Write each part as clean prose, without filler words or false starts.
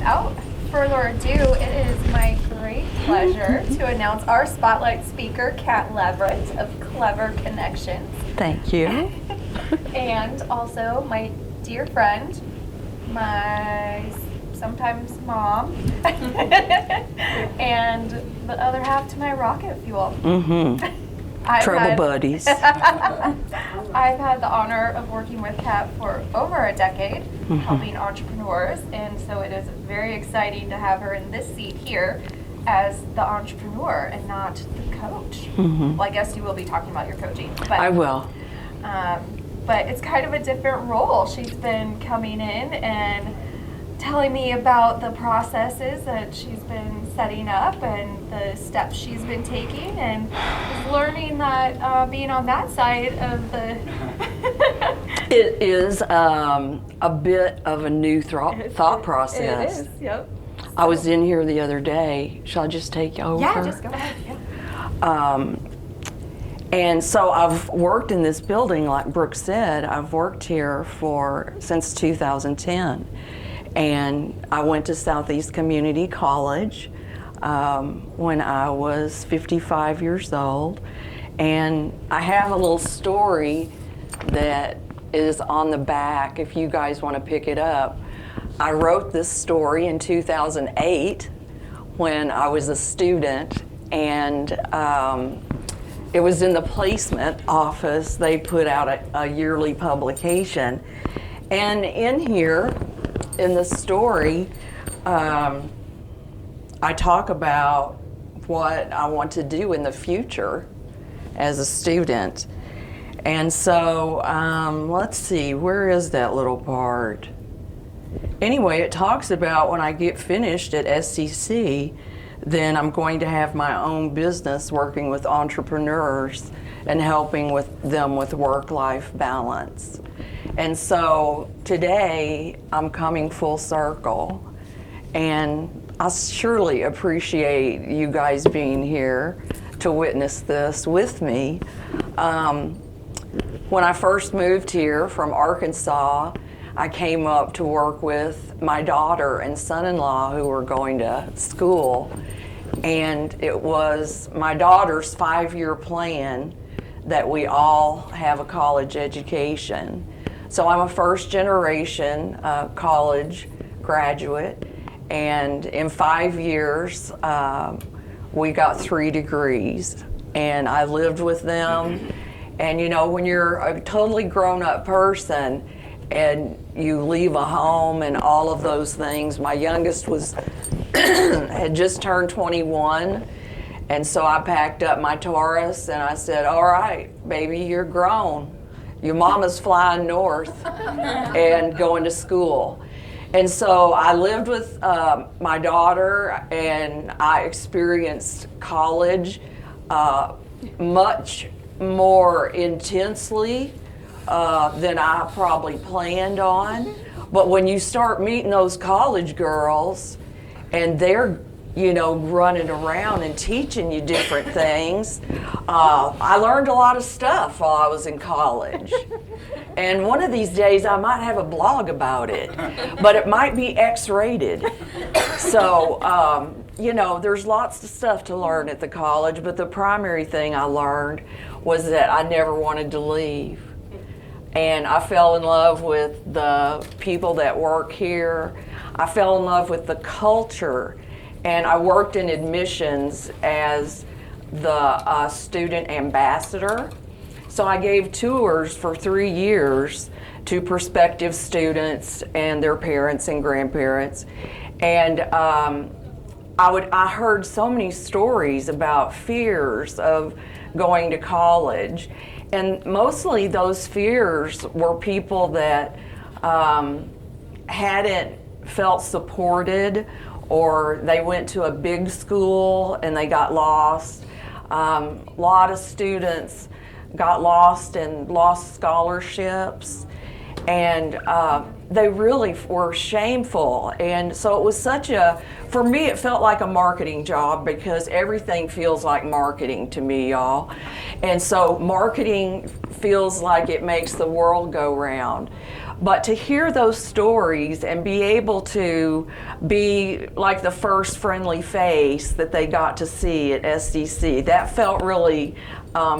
without further ado, it is my great pleasure to announce our spotlight speaker, Kat Leverett of Clever Connections. Thank you. And also my dear friend, my sometimes mom, and the other half to my rocket fuel. Trouble buddies. I've had the honor of working with Kat for over a decade, helping entrepreneurs, and so it is very exciting to have her in this seat here as the entrepreneur and not the coach. Well, I guess you will be talking about your coaching. But, I will. But it's kind of a different role. She's been coming in and telling me about the processes that she's been setting up and the steps she's been taking, and learning that being on that side of the It is a bit of a new thought process. It is, yep. I was in here the other day. Shall I just take over? Yeah, just go ahead. Yeah. And so I've worked in this building, like Brooke said. I've worked here since 2010. And I went to Southeast Community College when I was 55 years old. And I have a little story that is on the back if you guys want to pick it up. I wrote this story in 2008 when I was a student, and it was in the placement office. They put out a yearly publication. And in here, in the story, I talk about what I want to do in the future as a student. And so, let's see, where is that little part? Anyway, it talks about when I get finished at SCC, then I'm going to have my own business working with entrepreneurs and helping them with work-life balance. And so today I'm coming full circle, and I surely appreciate you guys being here to witness this with me. When I first moved here from Arkansas, I came up to work with my daughter and son-in-law who were going to school, and it was my daughter's 5-year plan that we all have a college education. So I'm a first-generation college graduate, and in 5 years, we got 3 degrees, and I lived with them. And you know, when you're a totally grown-up person and you leave a home and all of those things, my youngest had just turned 21, and so I packed up my Taurus and I said, all right, baby, you're grown. Your mama's flying north and going to school. And so I lived with my daughter, and I experienced college much more intensely than I probably planned on. But when you start meeting those college girls and they're, you know, running around and teaching you different things, I learned a lot of stuff while I was in college. And one of these days I might have a blog about it, but it might be X-rated. So, you know, there's lots of stuff to learn at the college, but the primary thing I learned was that I never wanted to leave. And I fell in love with the people that work here. I fell in love with the culture. And I worked in admissions as the student ambassador. So I gave tours for 3 years to prospective students and their parents and grandparents. And I heard so many stories about fears of going to college. And mostly those fears were people that hadn't felt supported, or they went to a big school and they got lost. A lot of students got lost and lost scholarships, and they really were shameful. And so it was for me, it felt like a marketing job, because everything feels like marketing to me, y'all. And so marketing feels like it makes the world go round. But to hear those stories and be able to be like the first friendly face that they got to see at SCC, that felt really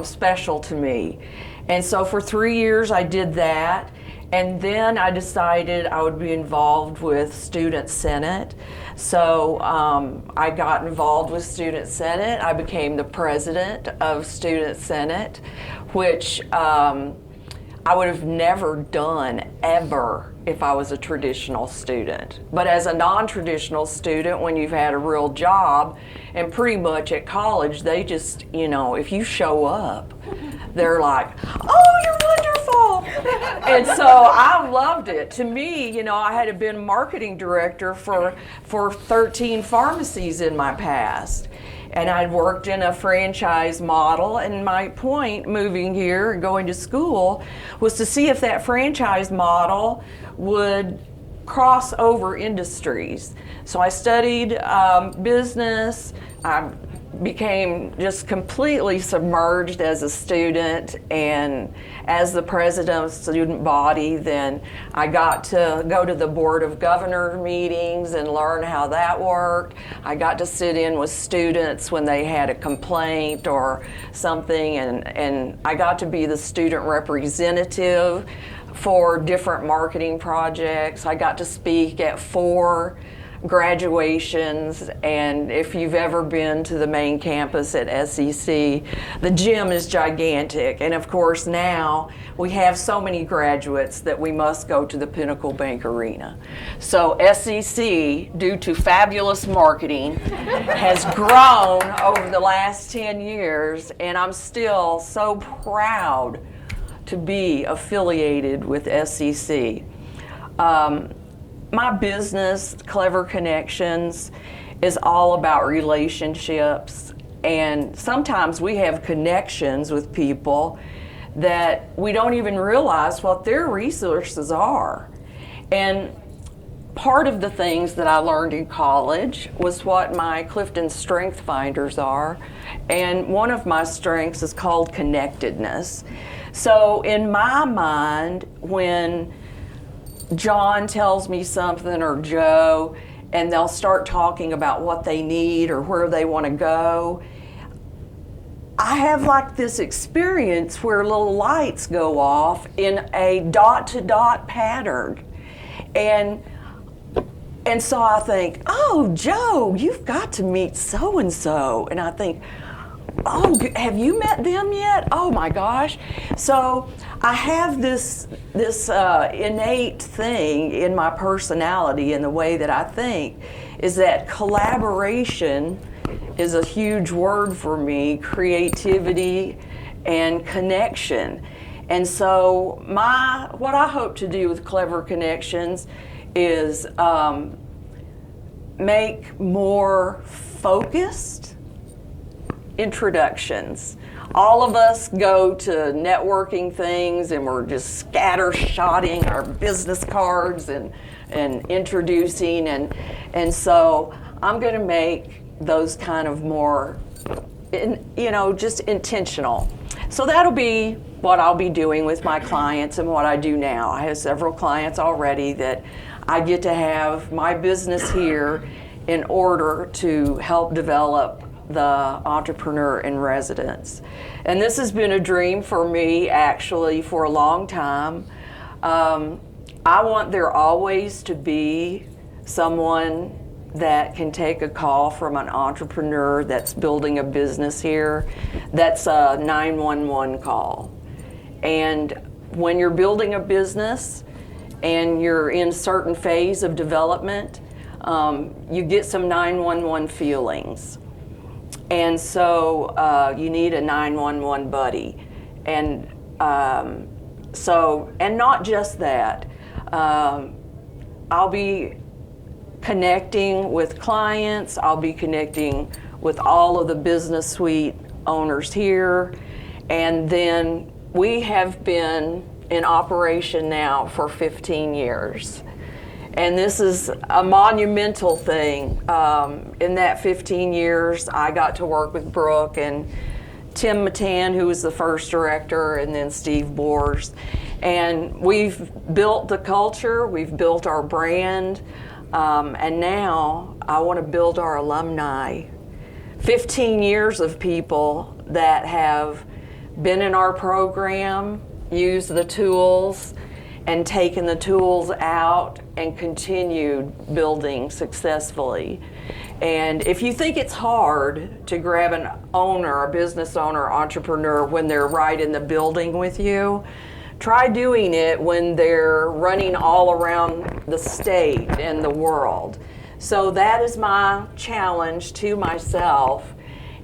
special to me. And so for 3 years I did that. And then I decided I would be involved with Student Senate. So I got involved with Student Senate. I became the president of Student Senate, which I would have never done ever if I was a traditional student. But as a non-traditional student, when you've had a real job, and pretty much at college, they just, if you show up, they're like, oh, you're wonderful. And so I loved it. To me, I had been marketing director for 13 pharmacies in my past. And I'd worked in a franchise model, and my point moving here and going to school was to see if that franchise model would cross over industries. So I studied business. I became just completely submerged as a student, and as the president of the student body, then I got to go to the Board of Governors meetings and learn how that worked. I got to sit in with students when they had a complaint or something, and I got to be the student representative for different marketing projects. I got to speak at 4 graduations, and if you've ever been to the main campus at SEC, the gym is gigantic, and of course now we have so many graduates that we must go to the Pinnacle Bank Arena. So SEC, due to fabulous marketing, has grown over the last 10 years, and I'm still so proud to be affiliated with SEC. My business, Clever Connections, is all about relationships, and sometimes we have connections with people that we don't even realize what their resources are. And part of the things that I learned in college was what my Clifton Strength Finders are, and one of my strengths is called connectedness. So in my mind, when John tells me something, or Joe, and they'll start talking about what they need or where they want to go, I have like this experience where little lights go off in a dot-to-dot pattern. And so I think, oh, Joe, you've got to meet so-and-so. And I think, oh, have you met them yet? Oh my gosh. So I have this innate thing in my personality and the way that I think is that collaboration is a huge word for me, creativity and connection. And so what I hope to do with Clever Connections is make more focused introductions. All of us go to networking things and we're just scatter-shotting our business cards and introducing, and so I'm going to make those kind of more, just intentional. So that'll be what I'll be doing with my clients and what I do now. I have several clients already that I get to have my business here in order to help develop the entrepreneur in residence. And this has been a dream for me actually for a long time. I want there always to be someone that can take a call from an entrepreneur that's building a business here. That's a 911 call. And when you're building a business and you're in certain phase of development, you get some 911 feelings. And so you need a 911 buddy. And and not just that, I'll be connecting with clients, I'll be connecting with all of the business suite owners here, and then we have been in operation now for 15 years. And this is a monumental thing. In that 15 years, I got to work with Brooke and Tim Matan, who was the first director, and then Steve Bors. And we've built the culture, we've built our brand, and now I want to build our alumni. 15 years of people that have been in our program, used the tools, and taken the tools out and continued building successfully. And if you think it's hard to grab an owner, a business owner, entrepreneur when they're right in the building with you, try doing it when they're running all around the state and the world. So that is my challenge to myself,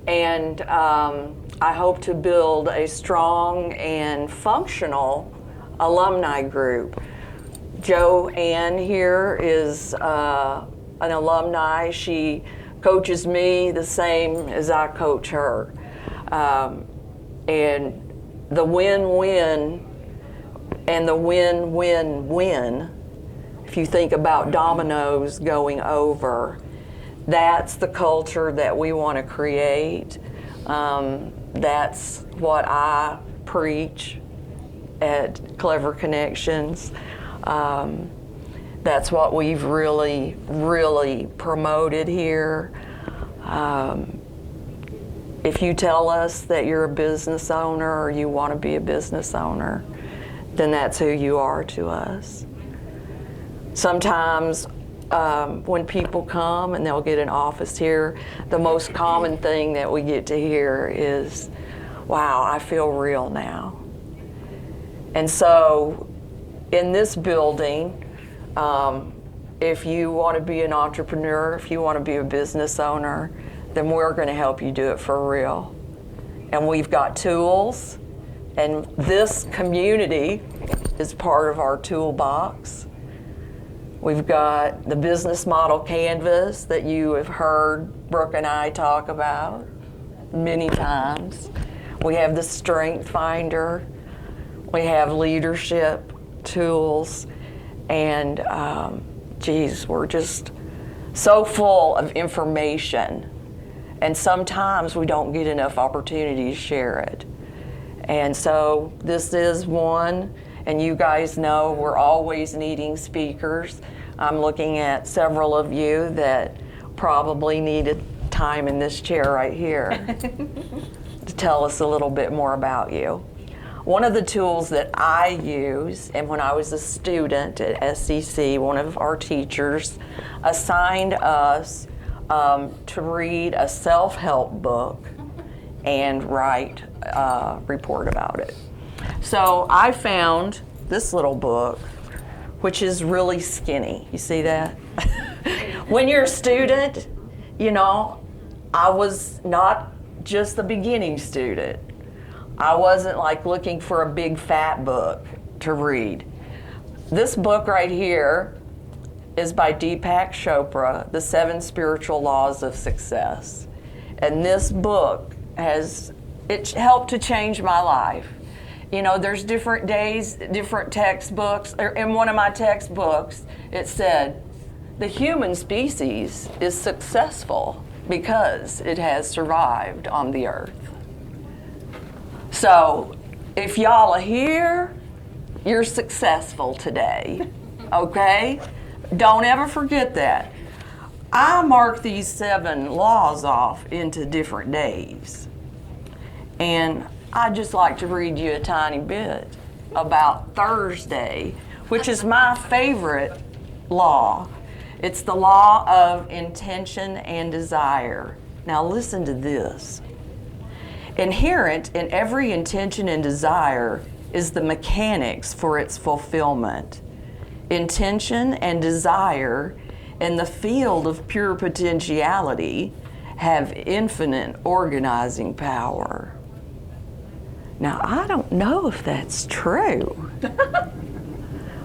and I hope to build a strong and functional alumni group. Joanne here is an alumni. She coaches me the same as I coach her. And the win-win and the win-win-win, if you think about dominoes going over, that's the culture that we want to create. That's what I preach at Clever Connections. That's what we've really, really promoted here. If you tell us that you're a business owner or you want to be a business owner, then that's who you are to us. Sometimes when people come and they'll get an office here, the most common thing that we get to hear is, wow, I feel real now. And so in this building, if you want to be an entrepreneur, if you want to be a business owner, then we're going to help you do it for real. And we've got tools, and this community is part of our toolbox. We've got the business model canvas that you have heard Brooke and I talk about many times. We have the strength finder. We have leadership tools. And we're just so full of information. And sometimes we don't get enough opportunity to share it. And so this is one, and you guys know we're always needing speakers. I'm looking at several of you that probably needed time in this chair right here to tell us a little bit more about you. One of the tools that I use, and when I was a student at SEC, one of our teachers assigned us to read a self-help book and write a report about it. So I found this little book, which is really skinny. You see that? When you're a student, you know, I was not just the beginning student. I wasn't like looking for a big fat book to read. This book right here is by Deepak Chopra, The 7 Spiritual Laws of Success. And this book it helped to change my life. You know, there's different days, different textbooks. In one of my textbooks, it said, the human species is successful because it has survived on the earth. So, if y'all are here, you're successful today, okay? Don't ever forget that. I mark these 7 laws off into different days. And I'd just like to read you a tiny bit about Thursday, which is my favorite law. It's the law of intention and desire. Now listen to this. Inherent in every intention and desire is the mechanics for its fulfillment. Intention and desire in the field of pure potentiality have infinite organizing power. Now, I don't know if that's true,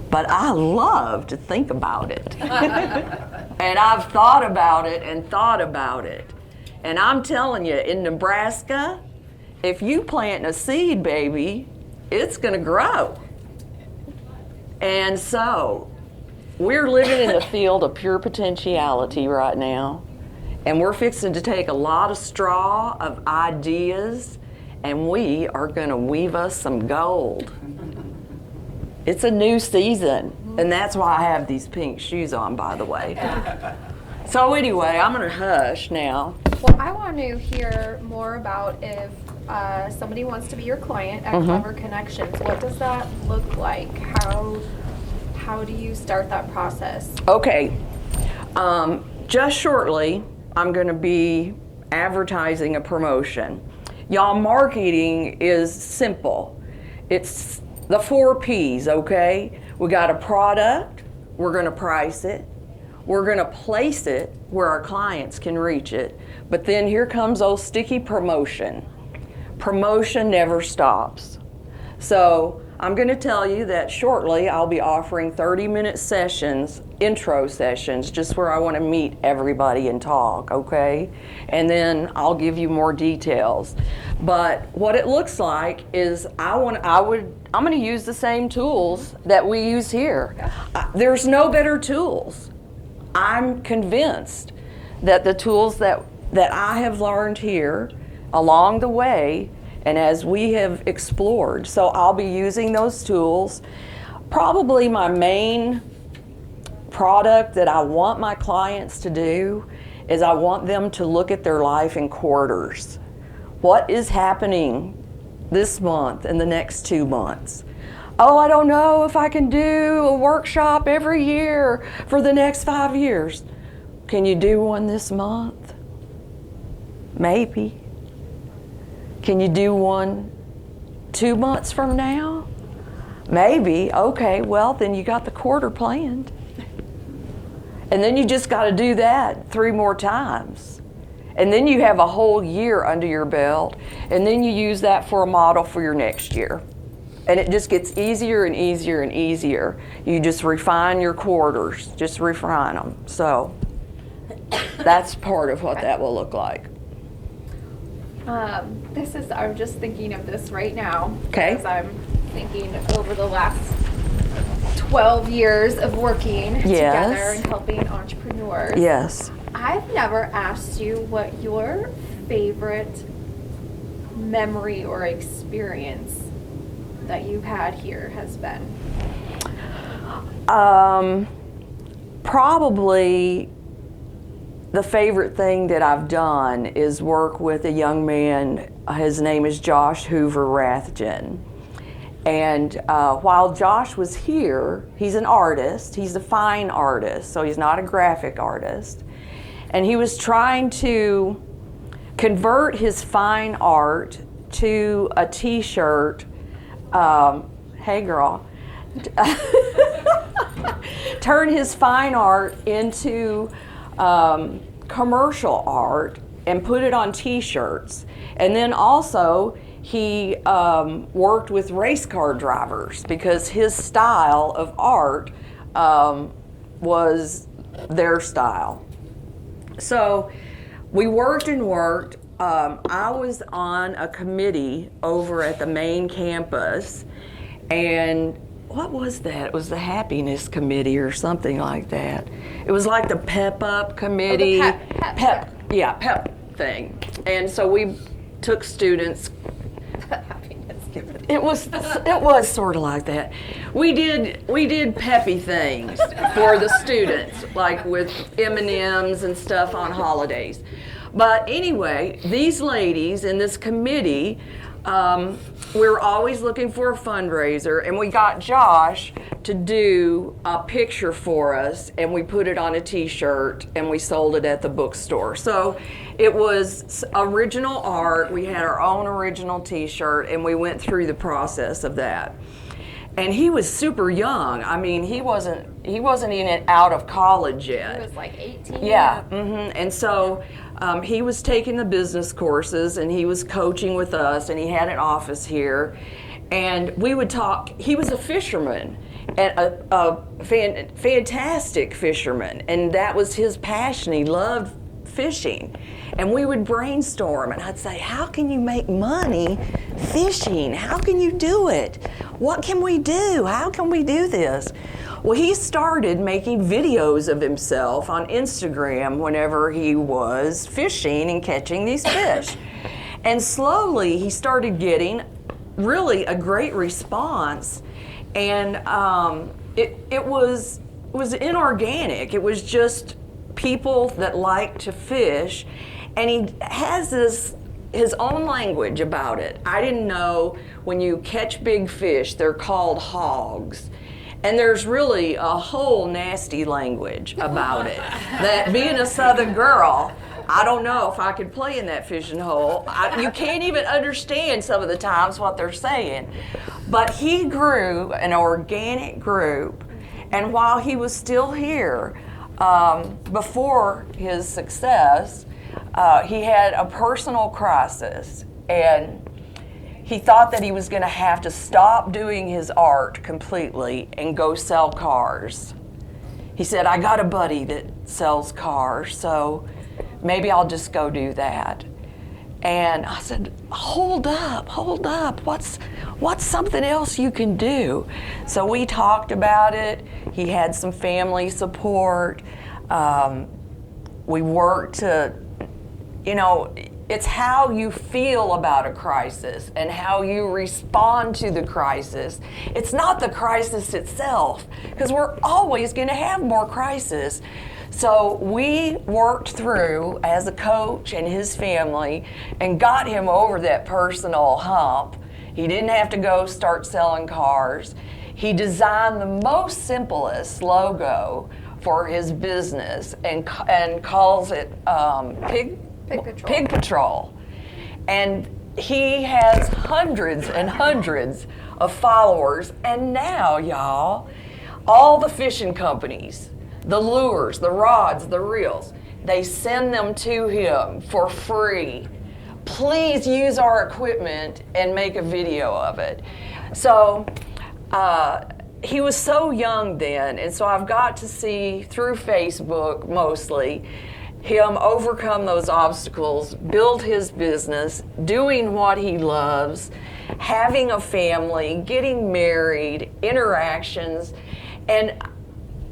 but I love to think about it. And I've thought about it and thought about it. And I'm telling you, in Nebraska, if you plant a seed, baby, it's going to grow. And so, we're living in the field of pure potentiality right now. And we're fixing to take a lot of straw of ideas and we are going to weave us some gold. It's a new season, and that's why I have these pink shoes on, by the way. So anyway, I'm going to hush now. Well, I want to hear more about if somebody wants to be your client at Clever Connections. What does that look like? How do you start that process? Okay, just shortly, I'm going to be advertising a promotion. Y'all, marketing is simple. It's the 4 P's, okay? We got a product, we're going to price it, we're going to place it where our clients can reach it, but then here comes old sticky promotion. Promotion never stops. So I'm going to tell you that shortly I'll be offering 30-minute sessions, intro sessions, just where I want to meet everybody and talk, okay? And then I'll give you more details. But what it looks like is I'm going to use the same tools that we use here. There's no better tools. I'm convinced that the tools that I have learned here along the way and as we have explored, so I'll be using those tools. Probably my main product that I want my clients to do is I want them to look at their life in quarters. What is happening this month and the next 2 months? Oh, I don't know if I can do a workshop every year for the next 5 years. Can you do one this month? Maybe. Can you do one 2 months from now? Maybe. Okay, well, then you got the quarter planned. And then you just got to do that 3 more times. And then you have a whole year under your belt, and then you use that for a model for your next year. And it just gets easier and easier and easier. You just refine your quarters, just refine them. So that's part of what that will look like. I'm just thinking of this right now. Okay. As I'm thinking over the last 12 years of working together and helping entrepreneurs. Yes. I've never asked you what your favorite memory or experience that you've had here has been. Probably the favorite thing that I've done is work with a young man. His name is Josh Hoover Rathjen. And while Josh was here, he's an artist. He's a fine artist, so he's not a graphic artist. And he was trying to convert his fine art to a t-shirt. Hey girl. Turn his fine art into commercial art and put it on t-shirts. And then also he worked with race car drivers because his style of art was their style. So we worked and worked. I was on a committee over at the main campus, and what was that? It was the happiness committee or something like that. It was like the pep up committee. Oh, the pep thing. And so we took students. It was sort of like that. We did peppy things for the students, like with M&Ms and stuff on holidays. But anyway, these ladies in this committee, we were always looking for a fundraiser, and we got Josh to do a picture for us, and we put it on a t-shirt and we sold it at the bookstore. So it was original art. We had our own original t-shirt, and we went through the process of that. And he was super young. I mean, he wasn't even out of college yet. He was like 18. Yeah. And so he was taking the business courses, and he was coaching with us, and he had an office here. And we would talk. He was a fisherman, and a fantastic fisherman, and that was his passion. He loved fishing. And we would brainstorm, and I'd say, how can you make money fishing? How can you do it? What can we do? How can we do this? Well, he started making videos of himself on Instagram whenever he was fishing and catching these fish. And slowly he started getting really a great response. And it was inorganic. It was just people that like to fish. And he has his own language about it. I didn't know when you catch big fish, they're called hogs. And there's really a whole nasty language about it. That being a Southern girl, I don't know if I could play in that fishing hole. You can't even understand some of the times what they're saying. But he grew an organic group, and while he was still here, before his success, he had a personal crisis, and he thought that he was going to have to stop doing his art completely and go sell cars. He said, I got a buddy that sells cars, so maybe I'll just go do that. And I said, hold up, what's something else you can do? So we talked about it. He had some family support. We worked to, it's how you feel about a crisis and how you respond to the crisis. It's not the crisis itself, because we're always going to have more crises. So we worked through as a coach and his family and got him over that personal hump. He didn't have to go start selling cars. He designed the most simplest logo for his business and calls it Pig Patrol. And he has hundreds and hundreds of followers. And now, y'all, all the fishing companies, the lures, the rods, the reels, they send them to him for free. Please use our equipment and make a video of it. So he was so young then, and so I've got to see through Facebook mostly him overcome those obstacles, build his business, doing what he loves, having a family, getting married, interactions, and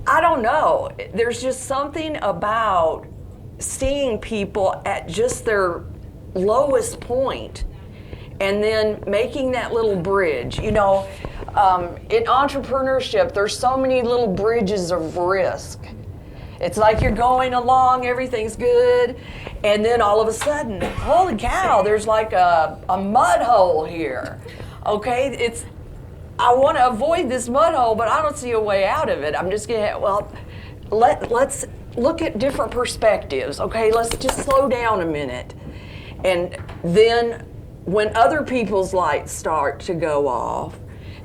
I don't know, there's just something about seeing people at just their lowest point and then making that little bridge. In entrepreneurship, there's so many little bridges of risk. It's like you're going along, everything's good, and then all of a sudden, holy cow, there's like a mud hole here. Okay, I want to avoid this mud hole, but I don't see a way out of it. I'm just let's look at different perspectives, okay? Let's just slow down a minute. And then when other people's lights start to go off,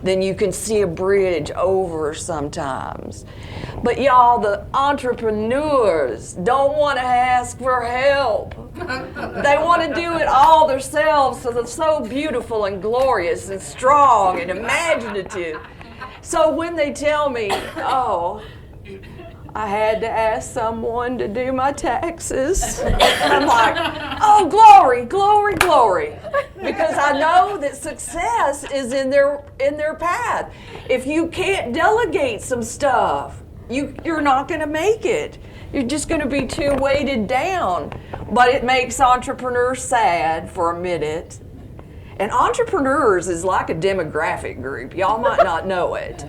then you can see a bridge over sometimes. But y'all, the entrepreneurs don't want to ask for help. They want to do it all themselves, so they're so beautiful and glorious and strong and imaginative. So when they tell me, oh, I had to ask someone to do my taxes, I'm like, oh, glory, glory, glory. Because I know that success is in their path. If you can't delegate some stuff, you're not going to make it. You're just going to be too weighted down. But it makes entrepreneurs sad for a minute. And entrepreneurs is like a demographic group. Y'all might not know it.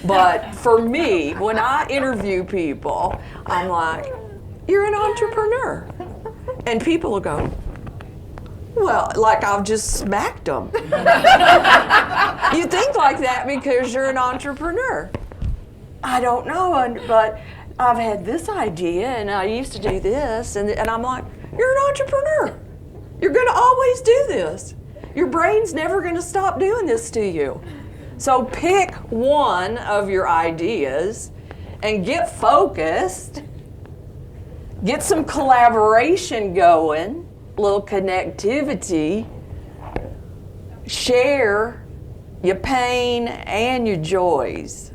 But for me, when I interview people, I'm like, you're an entrepreneur. And people will go, well, like I've just smacked them. You think like that because you're an entrepreneur. I don't know, but I've had this idea and I used to do this. And I'm like, you're an entrepreneur. You're going to always do this. Your brain's never going to stop doing this to you. So pick one of your ideas and get focused. Get some collaboration going, a little connectivity. Share your pain and your joys.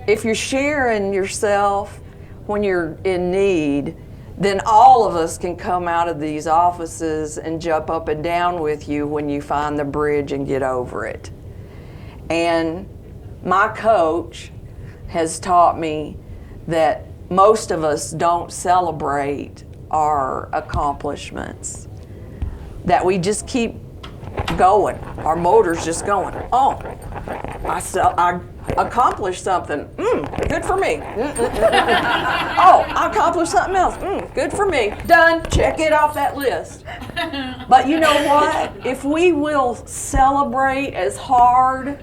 If you're sharing yourself when you're in need, then all of us can come out of these offices and jump up and down with you when you find the bridge and get over it. And my coach has taught me that most of us don't celebrate our accomplishments. that we just keep going. Our motor's just going. Oh, I accomplished something. Good for me. Oh, I accomplished something else. Good for me. Done. Check it off that list. But you know what? If we will celebrate as hard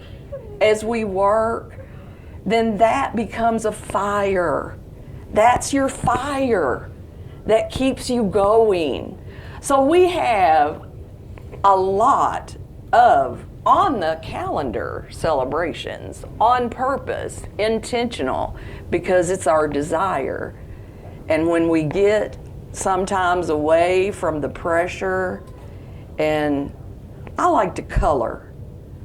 as we work, then that becomes a fire. That's your fire that keeps you going. So we have a lot of on the calendar celebrations, on purpose, intentional, because it's our desire. And when we get sometimes away from the pressure, and I like to color.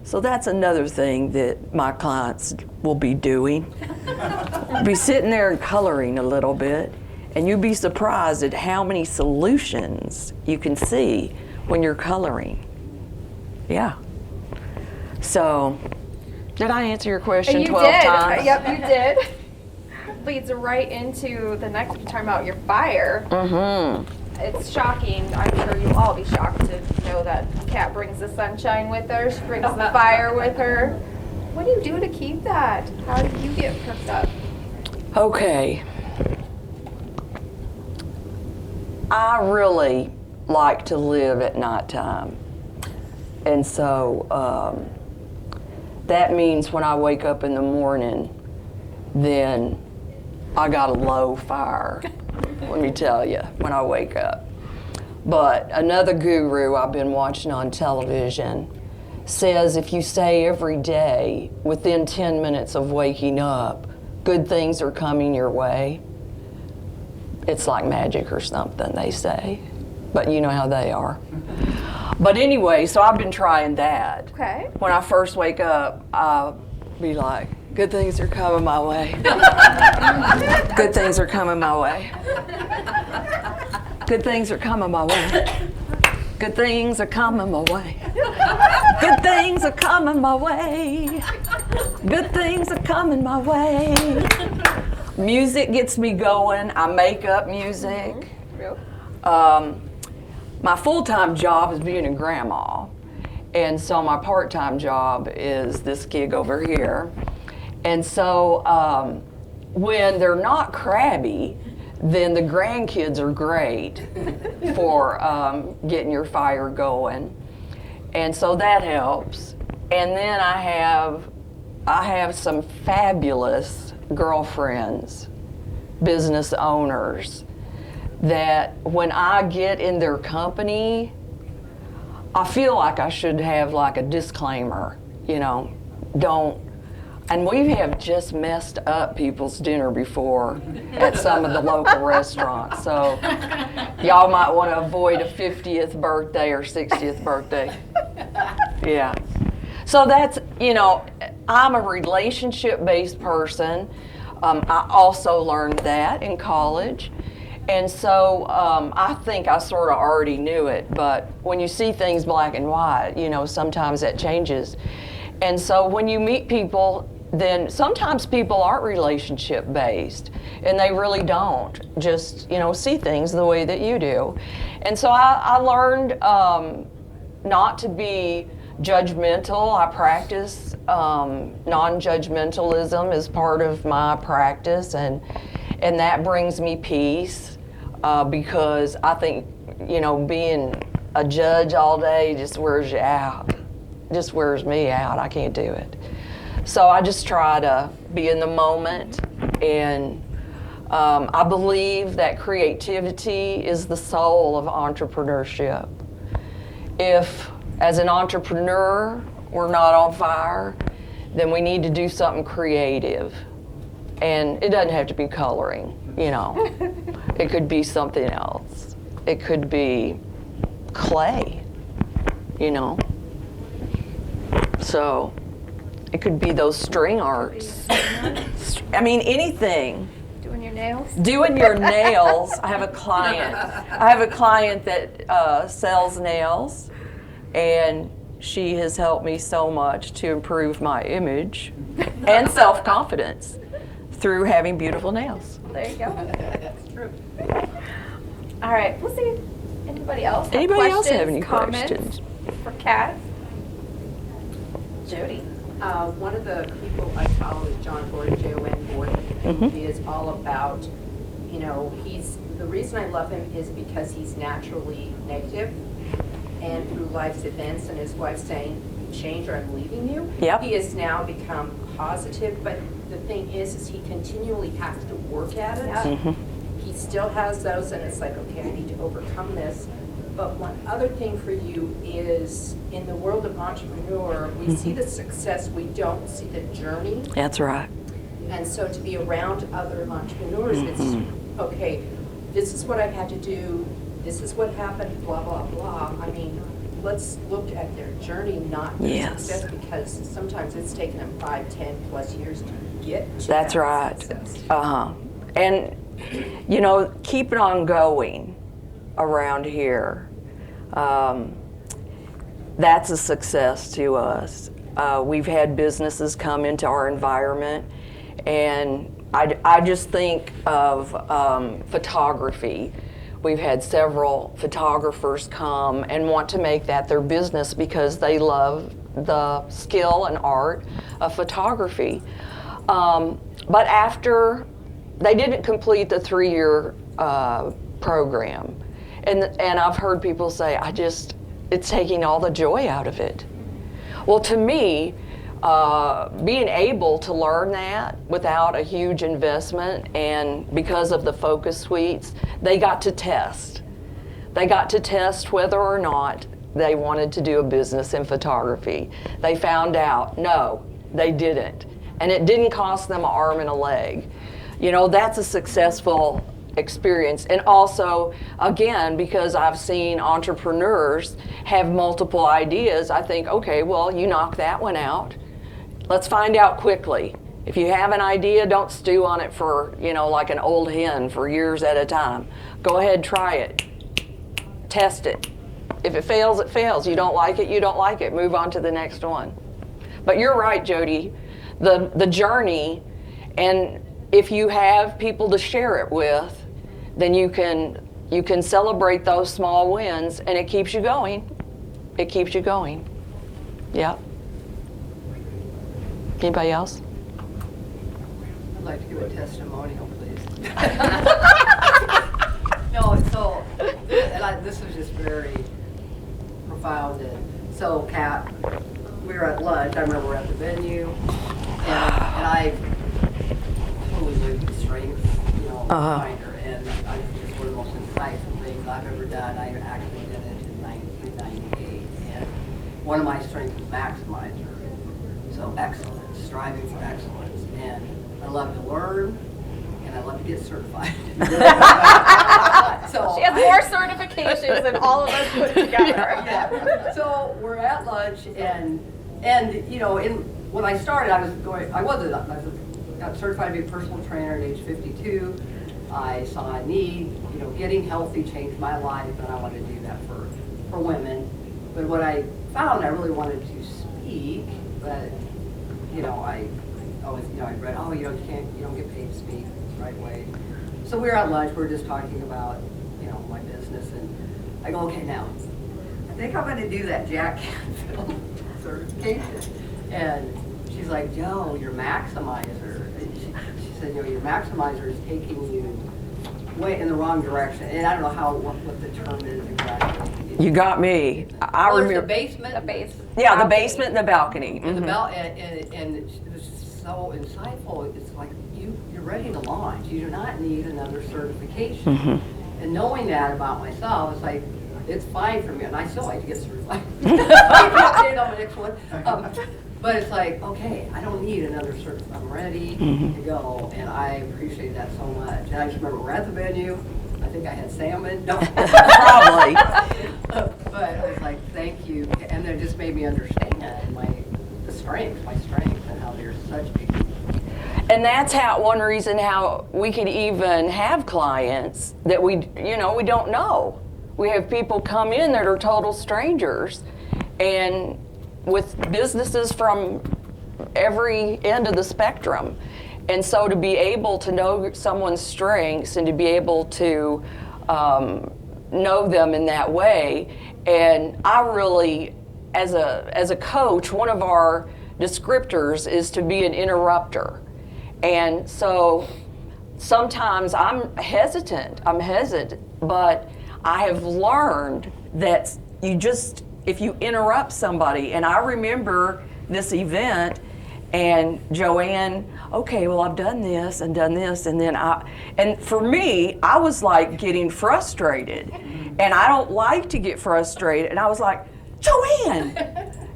So that's another thing that my clients will be doing. Be sitting there and coloring a little bit, and you'll be surprised at how many solutions you can see when you're coloring. Yeah. So, did I answer your question 12 times? Yep, you did. Leads right into the next, talking about your fire. It's shocking. I'm sure you'll all be shocked to know that Kat brings the sunshine with her. She brings the fire with her. What do you do to keep that? How do you get perked up? Okay. I really like to live at nighttime. And so that means when I wake up in the morning, then I got a low fire, let me tell you, when I wake up. But another guru I've been watching on television says if you say every day, within 10 minutes of waking up, good things are coming your way, it's like magic or something, they say. But you know how they are. But anyway, so I've been trying that. Okay. When I first wake up, I'll be like, good things are coming my way. Good things are coming my way. Good things are coming my way. Good things are coming my way. Good things are coming my way. Good things are coming my way. Music gets me going. I make up music. My full-time job is being a grandma. And so my part-time job is this gig over here. And so when they're not crabby, then the grandkids are great for getting your fire going. And so that helps. And then I have some fabulous girlfriends, business owners, that when I get in their company, I feel like I should have like a disclaimer, you know, don't. And we have just messed up people's dinner before at some of the local restaurants. So y'all might want to avoid a 50th birthday or 60th birthday. Yeah. So that's, you know, I'm a relationship-based person. I also learned that in college. And so I think I sort of already knew it, but when you see things black and white, you know, sometimes that changes. And so when you meet people, then sometimes people aren't relationship based and they really don't just, you know, see things the way that you do. And so I learned not to be judgmental. I practice non-judgmentalism as part of my practice, and that brings me peace. Because I think, you know, being a judge all day just wears you out. Just wears me out. I can't do it. So I just try to be in the moment, and I believe that creativity is the soul of entrepreneurship. If, as an entrepreneur, we're not on fire, then we need to do something creative. And it doesn't have to be coloring, you know. It could be something else. It could be clay, you know. So it could be those string arts. I mean, anything. Doing your nails? Doing your nails. I have a client that sells nails, and she has helped me so much to improve my image and self-confidence through having beautiful nails. There you go. That's true. All right, let's see. Anybody else? Anybody else have any comments questions? for Kat? Jody. One of the people I follow is John Gordon, Jon Gordon, and he is all about, the reason I love him is because he's naturally negative, and through life's events and his wife saying, change or I'm leaving you, Yep. he has now become positive, but the thing is he continually has to work at it. Yeah. He still has those, and it's like, okay, I need to overcome this. But one other thing for you is, in the world of entrepreneur, we see the success, we don't see the journey. That's right. And so to be around other entrepreneurs, it's, okay, this is what I had to do, this is what happened, blah, blah, blah. I mean, let's look at their journey, not their Yes. success, because sometimes it's taken them 5, 10 plus years to get to That's that right. success. And, keeping on going around here, that's a success to us. We've had businesses come into our environment, and I just think of photography. We've had several photographers come and want to make that their business because they love the skill and art of photography. But after they didn't complete the 3-year program, and I've heard people say, it's taking all the joy out of it. Well, to me, being able to learn that without a huge investment, and because of the focus suites, they got to test. They got to test whether or not they wanted to do a business in photography. They found out, no, they didn't. And it didn't cost them an arm and a leg. That's a successful experience. And also, again, because I've seen entrepreneurs have multiple ideas, I think, okay, well, you knock that one out. Let's find out quickly. If you have an idea, don't stew on it for, like an old hen for years at a time. Go ahead, try it. Test it. If it fails, it fails. You don't like it, you don't like it. Move on to the next one. But you're right, Jody. The journey, and if you have people to share it with, then you can celebrate those small wins, and it keeps you going. It keeps you going. Yeah. Anybody else? I'd like to give a testimonial, please. No, so, this was just very profound. And so, Kat, we were at lunch. I remember we were at the venue, and I totally believe the strength, behind her. And I think it's one of the most insightful things I've ever done. I actually did it in 1998. And one of my strengths is maximizer. So excellence, striving for excellence. And I love to learn, and I love to get certified. So She has more certifications than all of us put together. Yeah. So we're at lunch, and when I started, I got certified to be a personal trainer at age 52. I saw a need, getting healthy changed my life, and I wanted to do that for women. But what I found, I really wanted to speak, but I always, I read, you don't get paid to speak the right way. So we were at lunch, we were just talking about, my business, and I go, okay, now, I think I'm going to do that Jack Canfield certification. And she's like, Joe, your maximizer. She said, your maximizer is taking you way in the wrong direction. And I don't know what the term is exactly. You got me. I remember. The basement. The base. Yeah, the basement and the balcony. And it was so insightful. It's like you're ready to launch. You do not need another certification. And knowing that about myself, it's like, it's fine for me, and I still like to get certified. I can update on my next one. But it's like, okay, I don't need another certificate. I'm ready to go, and I appreciate that so much. And I just remember we're at the venue. I think I had salmon. No. Probably. But I was like, thank you. And it just made me understand my strength, and how there's such big. And that's one reason how we could even have clients that we don't know. We have people come in that are total strangers, and with businesses from every end of the spectrum. And so to be able to know someone's strengths and to be able to know them in that way. And I really, as a coach, one of our descriptors is to be an interrupter. And so sometimes I'm hesitant, but I have learned that if you interrupt somebody, and I remember this event, and Joanne, okay, well, I've done this, and then and for me, I was like getting frustrated, and I don't like to get frustrated, and I was like, Joanne,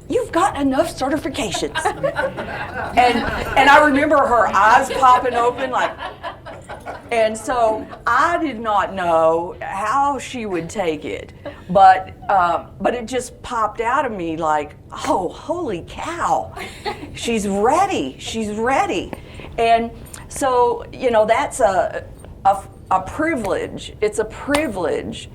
you've got enough certifications. and I remember her eyes popping open like, and so I did not know how she would take it, but it just popped out of me like, oh, holy cow, she's ready. And so, that's a privilege. It's a privilege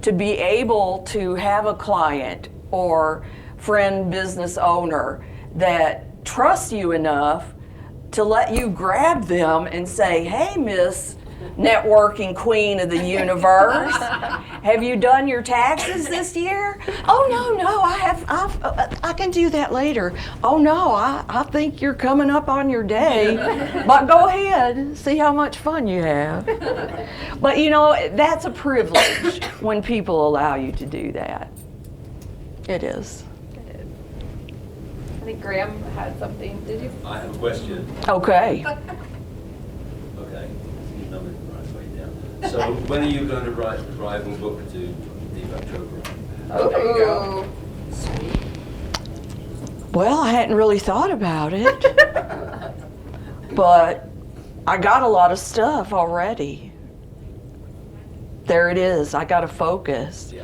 to be able to have a client or friend, business owner that trusts you enough to let you grab them and say, hey, Miss Networking Queen of the Universe, have you done your taxes this year? Oh, no, I can do that later. Oh, no, I think you're coming up on your day, but go ahead, see how much fun you have. But, that's a privilege when people allow you to do that. It is. I think Graham had something. Did you? I have a question. Okay. Okay. Number right way down. So when are you going to write the rival book to Deepak Chopra? Oh, there you go. Well, I hadn't really thought about it, but I got a lot of stuff already. There it is. I got to focus. Yeah.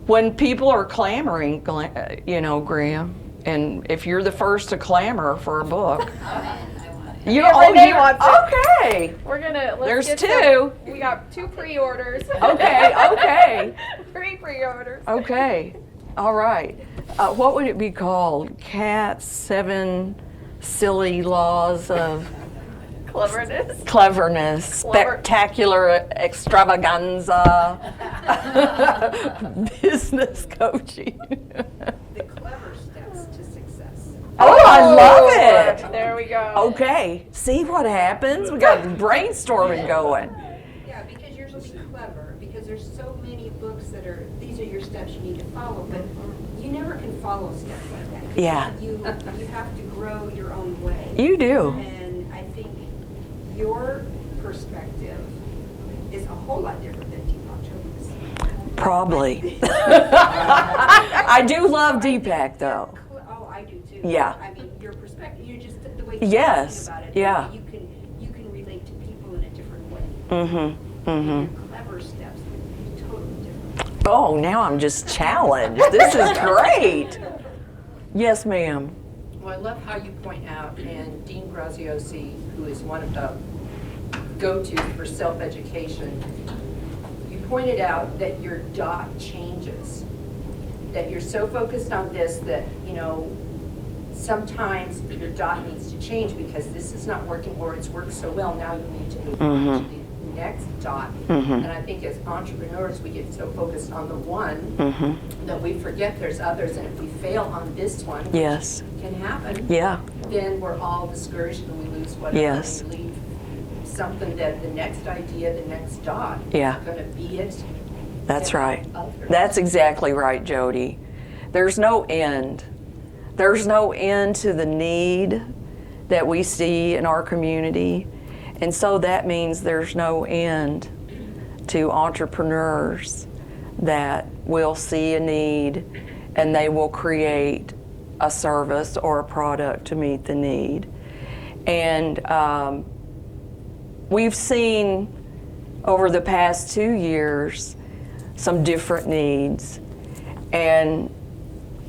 When people are clamoring, Graham, and if you're the first to clamor for a book, Renee wants it. Okay. Let's There's get two. We got 2 pre-orders. Okay. 3 pre-orders. Okay. All right. What would it be called? Cat's 7 Silly Laws of Cleverness. Cleverness, Clever. Spectacular Extravaganza, Business Coaching. The clever steps to success. Oh, I love it. There we go. Okay, see what happens? We got brainstorming going. Yeah, because yours will be clever, because there's so many books that these are your steps you need to follow, but you never can follow steps like that. Yeah. You have to grow your own way. You do. And I think your perspective is a whole lot different than Deepak Chopra's. Probably. I do love Deepak though. Oh, I do too. Yeah. I mean, your perspective, you're just the way you're Yes, talking about it. yeah. You can relate to people in a different way. Mm-hmm. Your clever steps would be totally different. Oh, now I'm just challenged. This is great. Yes, ma'am. Well, I love how you point out, and Dean Graziosi, who is one of the go-tos for self-education, you pointed out that your dot changes, that you're so focused on this that, sometimes your dot needs to change because this is not working or it's worked so well, now you need to move on to the next dot. And I think as entrepreneurs, we get so focused on the one that we forget there's others, and if we fail on this one, which Yes. can happen, Yeah. then we're all discouraged and we lose whatever. Yes. We leave something that the next idea, the next dot, Yeah. is going to be it. That's and right. others. That's exactly right, Jody. There's no end. There's no end to the need that we see in our community. And so that means there's no end to entrepreneurs that will see a need and they will create a service or a product to meet the need. And we've seen over the past 2 years some different needs. And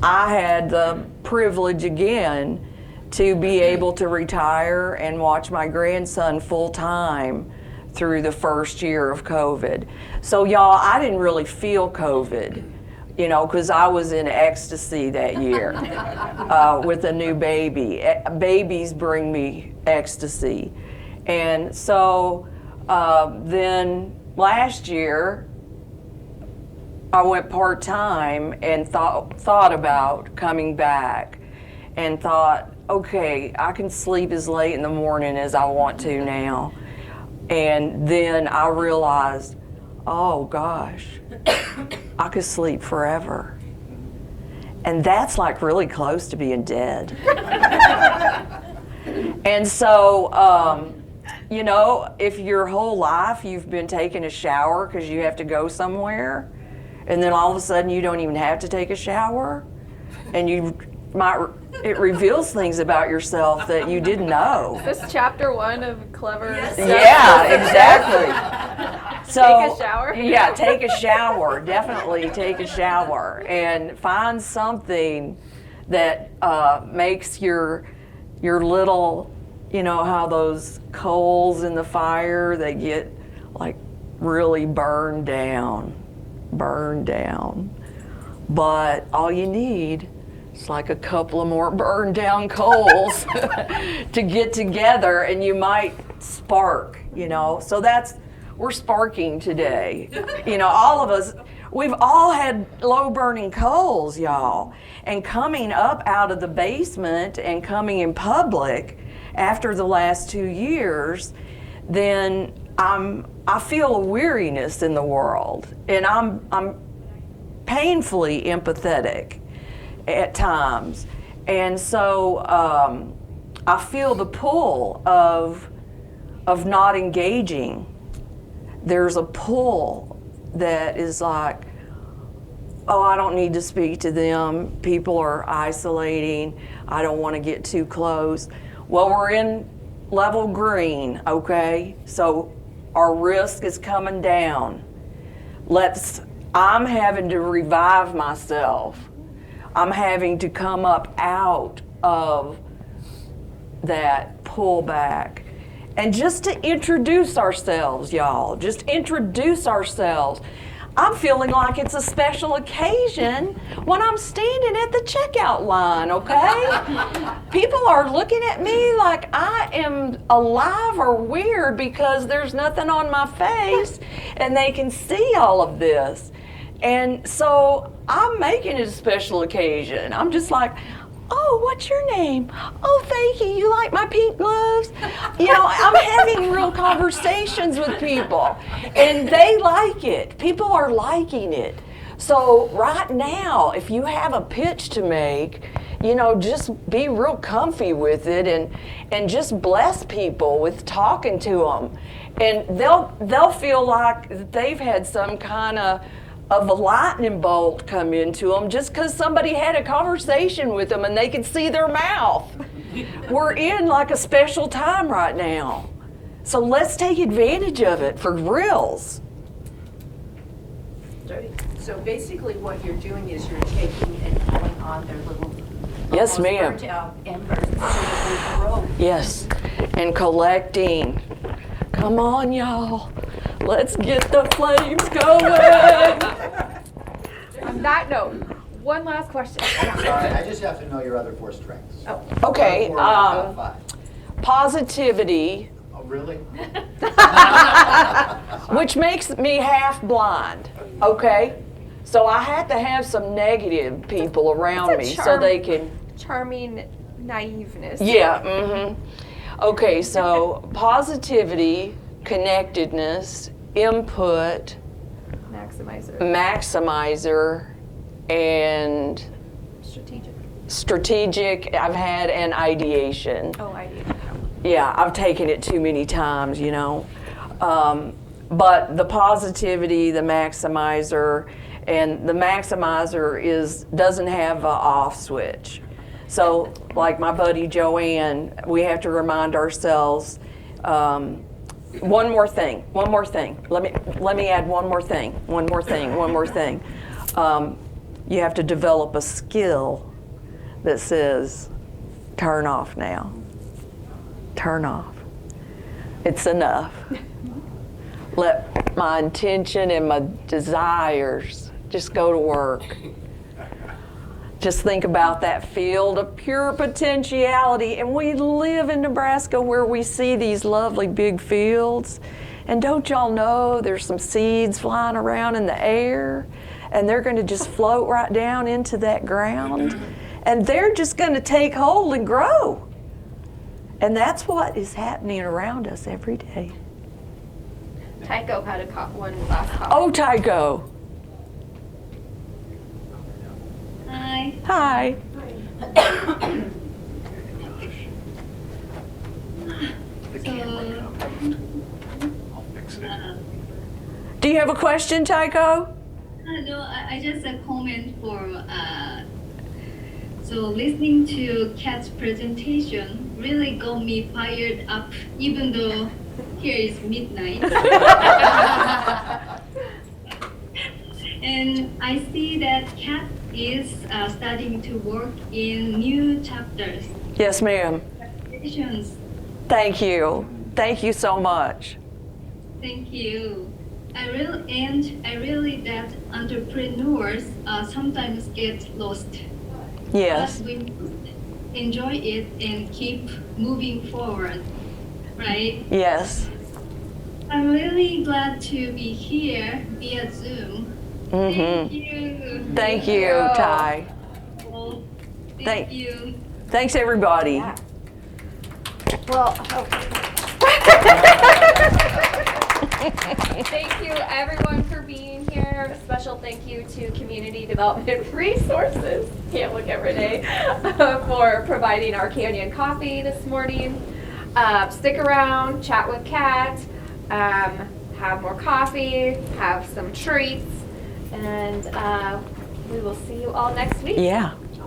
I had the privilege again to be able to retire and watch my grandson full time through the first year of COVID. So y'all, I didn't really feel COVID, because I was in ecstasy that year with a new baby. Babies bring me ecstasy. And so then last year, I went part-time and thought about coming back and thought, okay, I can sleep as late in the morning as I want to now. And then I realized, oh gosh, I could sleep forever. And that's like really close to being dead. And so, you know, if your whole life you've been taking a shower because you have to go somewhere, and then all of a sudden you don't even have to take a shower, and it reveals things about yourself that you didn't know. This is chapter 1 of Clever. Yeah, exactly. So, Take a shower? Yeah, take a shower. Definitely take a shower and find something that makes your little, you know how those coals in the fire, they get like really burned down. But all you need is like a couple of more burned down coals to get together, and you might spark, you know. So we're sparking today. You know, all of us, we've all had low burning coals, y'all. And coming up out of the basement and coming in public after the last 2 years, then I feel a weariness in the world, and I'm painfully empathetic at times, and so I feel the pull of not engaging. There's a pull that is like, oh, I don't need to speak to them. People are isolating. I don't want to get too close. Well, we're in level green, okay? So our risk is coming down. I'm having to revive myself. I'm having to come up out of that pullback. And just to introduce ourselves, y'all, just introduce ourselves. I'm feeling like it's a special occasion when I'm standing at the checkout line, okay? People are looking at me like I am alive or weird because there's nothing on my face and they can see all of this. And so I'm making it a special occasion. I'm just like, oh, what's your name? Oh, thank you. You like my pink gloves? You know, I'm having real conversations with people, and they like it. People are liking it. So right now, if you have a pitch to make, you know, just be real comfy with it and just bless people with talking to them. And they'll feel like they've had some kind of a lightning bolt come into them just because somebody had a conversation with them and they could see their mouth. We're in like a special time right now. So let's take advantage of it for reals. So basically what you're doing is you're taking and pulling on their little Yes, almost ma'am. burnt out embers so that they grow. Yes, and collecting. Come on, y'all. Let's get the flames going. On that note, one last question. Sorry, I just have to know your other 4 strengths. Oh. Okay, Or top 5. positivity, Oh, really? which makes me half blind, okay? So I had to have some negative people around It's a me so charm. they can, Charming naiveness. yeah, Okay, so positivity, connectedness, input, maximizer, and strategic, I've had, and ideation. Oh, idea. Yeah, I've taken it too many times, you know. But the positivity, the maximizer, and the maximizer doesn't have an off switch. So, like my buddy Joanne, we have to remind ourselves, one more thing. Let me add one more thing. You have to develop a skill that says, turn off now. Turn off. It's enough. Let my intention and my desires just go to work. Just think about that field of pure potentiality. And we live in Nebraska where we see these lovely big fields. And don't y'all know there's some seeds flying around in the air? and they're going to just float right down into that ground, and they're just going to take hold and grow. And that's what is happening around us every day. Tycho had one last comment. Oh, Tycho. Hi. Hi. Do you have a question, Tycho? No, I just a comment for so listening to Kat's presentation really got me fired up, even though here is midnight. And I see that Kat is starting to work in new chapters. Yes, ma'am. Congratulations. Thank you. Thank you so much. Thank you. I really that entrepreneurs sometimes get lost. Yes. But we enjoy it and keep moving forward, right? Yes. I'm really glad to be here via Zoom. Thank you. Thank you, Ty. Well, Thank- thank you. Thanks, everybody. Yeah. Well, thank you everyone for being here. A special thank you to Community Development Resources, can't look every day, for providing our Canyon coffee this morning. Stick around, chat with Kat, have more coffee, have some treats, and we will see you all next week. Yeah.